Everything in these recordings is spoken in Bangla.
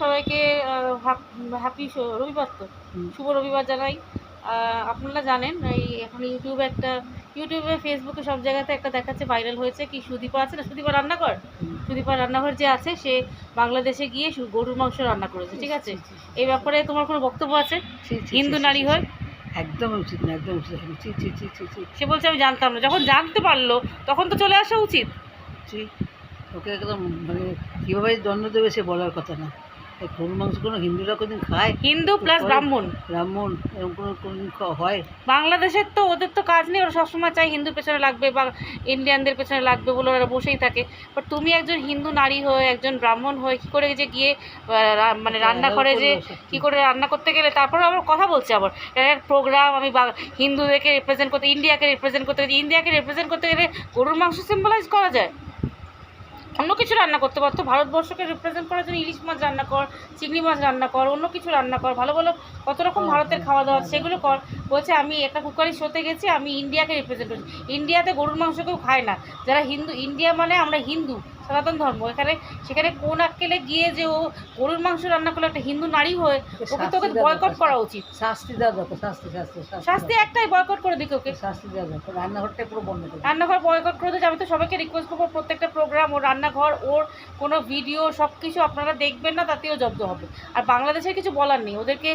সবাইকে হ্যাপি রবিবার। তো শুভ রবিবার জানাই। আপনারা জানেন এই এখন ইউটিউবে ফেসবুকে সব জায়গাতে একটা দেখাচ্ছে, ভাইরাল হয়েছে কি সুদীপা আছে না, সুদীপা রান্নাঘর, সুদীপা রান্নাঘর যে আছে সে বাংলাদেশে গিয়ে গরুর মাংস রান্না করেছে। ঠিক আছে, এই ব্যাপারে তোমার কোনো বক্তব্য আছে? হিন্দু নারী হয় একদম উচিত না, একদম উচিত। সে বলছে আমি জানতাম না, যখন জানতে পারলো তখন তো চলে আসা উচিত। ওকে একদম মানে কীভাবে দণ্ড দেবে সে বলার কথা না। এই গরুর মাংস কোনো হিন্দুরা কোনদিন খায়? হিন্দু প্লাস ব্রাহ্মণ এরকম কোনদিন হয়? বাংলাদেশের তো ওদের তো কাজ নেই, ওরা সবসময় চাই হিন্দুর পেছনে লাগবে বা ইন্ডিয়ানদের পেছনে লাগবে বলে ওরা বসেই থাকে। বাট তুমি একজন হিন্দু নারী হয়ে, একজন ব্রাহ্মণ হয়ে কী করে যে গিয়ে মানে রান্না করে যে কী করে রান্না করতে গেলে, তারপরে আবার কথা বলছে আবার প্রোগ্রাম আমি হিন্দুদেরকে রিপ্রেজেন্ট করতে, ইন্ডিয়াকে রিপ্রেজেন্ট করতে গেলে গরুর মাংস সিম্বলাইজ করা যায়? অন্য কিছু রান্না করতে পারতো। ভারতবর্ষকে রিপ্রেজেন্ট করার জন্য ইলিশ মাছ রান্না কর, চিংড়ি মাছ রান্না কর, অন্য কিছু রান্না কর, ভালো ভালো কত রকম ভারতের খাওয়া দাওয়া সেগুলো কর। বলছে আমি একটা কুকারি শোতে গেছি, আমি ইন্ডিয়াকে রিপ্রেজেন্ট করছি। ইন্ডিয়াতে গরুর মাংস কেউ খায় না। যারা হিন্দু, ইন্ডিয়া মানে আমরা হিন্দু, সনাতন ধর্ম, সেখানে কোন আক্কেলে গিয়ে যে ও গরুর মাংস রান্না করলে একটা হিন্দু নারী হয়ে ওকে বয়কট করা উচিত। শাস্তি দেওয়া দরকার, শাস্তি একটাই, বয়কট করে দিকে ওকে। শাস্তি দেওয়া দরকার, রান্নাঘরটা পুরো বন্ধ করে, রান্নাঘর বয়কট করে দিতে। আমি তো সবাইকে রিকোয়েস্ট করবো, প্রত্যেকটা প্রোগ্রাম ওর রান্নাঘর, ওর কোনো ভিডিও সব কিছু আপনারা দেখবেন না, তাতেও জব্দ হবে। আর বাংলাদেশের কিছু বলার নেই ওদেরকে।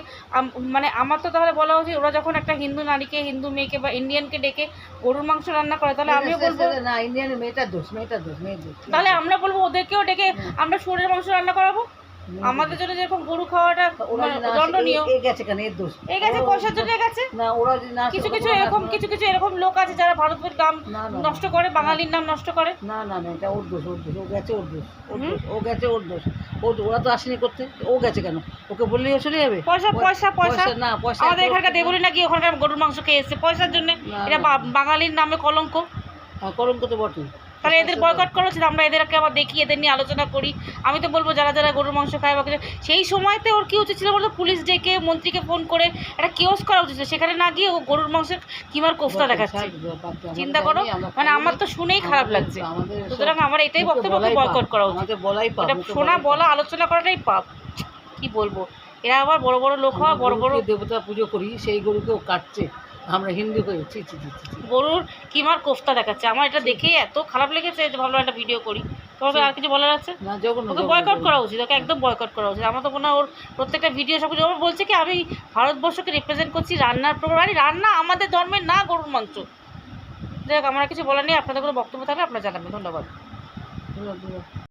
মানে আমার তো তাহলে বলা উচিত, ওরা যখন একটা হিন্দু নারীকে, হিন্দু মেয়েকে বা ইন্ডিয়ানকে ডেকে গরুর মাংস রান্না করে, তাহলে আমিও বলবো না, ইন্ডিয়ান মেয়েটার দোষ। তাহলে আমরা বলবো ওদেরকেও ডেকে আমরা শুয়োরের মাংস রান্না করাবো। আমাদের জন্য যেরকম গরু খাওয়াটা দণ্ডনীয়, এই গেছে পয়সার জন্য গেছে। কিছু কিছু এরকম লোক আছে যারা ভারতের নাম নষ্ট করে, বাঙালির নাম নষ্ট করে। না, এটা ওর দোষ, ও গেছে ওর দোষ। ওরা তো আসেনি করতে, ও গেছে কেন? ওকে বললেই চলে যাবে। পয়সা না, আমাদের এখানকার দেবলি নাকি ওখানকার গরুর মাংস খেয়ে এসছে পয়সার জন্য। এটা বাঙালির নামে কলঙ্ক। কলঙ্ক তো বটেই। তাহলে এদের বয়কট করা উচিত। আমরা এদেরকে আবার দেখি, এদের নিয়ে আলোচনা করি। আমি তো বলবো যারা যারা গরুর মাংস খায় বা সেই সময়তে ওর কী উচিত ছিল বলতো, পুলিশ ডেকে মন্ত্রীকে ফোন করে একটা কিওস করা উচিত। সেখানে না গিয়ে ও গরুর মাংসের কিমার কোফতা দেখাচ্ছে। চিন্তা করো, মানে আমার তো শুনেই খারাপ লাগছে। সুতরাং আমার এটাই বক্তব্য, বয়কট করা উচিত। এটা শোনা, বলা, আলোচনা করাটাই পাপ। কি বলবো, এরা আবার বড় বড় লোক হওয়া, বড় বড় দেবতা পুজো করি, সেই গরুকেও কাটছে। আমরা হিন্দু হয়ে গরুর কিমার কোফতা দেখাচ্ছে। আমার এটা দেখেই এত খারাপ লেগেছে যে ভাবলাম একটা ভিডিও করি। তোমাকে আর কিছু বলার আছে? ওকে বয়কট করা উচিত, ওকে একদম বয়কট করা উচিত। আমার তো মনে হয় ওর প্রত্যেকটা ভিডিও সব কিছু বলছে কি আমি ভারতবর্ষকে রিপ্রেজেন্ট করছি রান্নার প্রোগ্রাম। রান্না আমাদের ধর্মের না, গরুর মাংস। যাই হোক, আমার কিছু বলার নেই। আপনাদের কোনো বক্তব্য থাকলে আপনারা জানাবেন। ধন্যবাদ।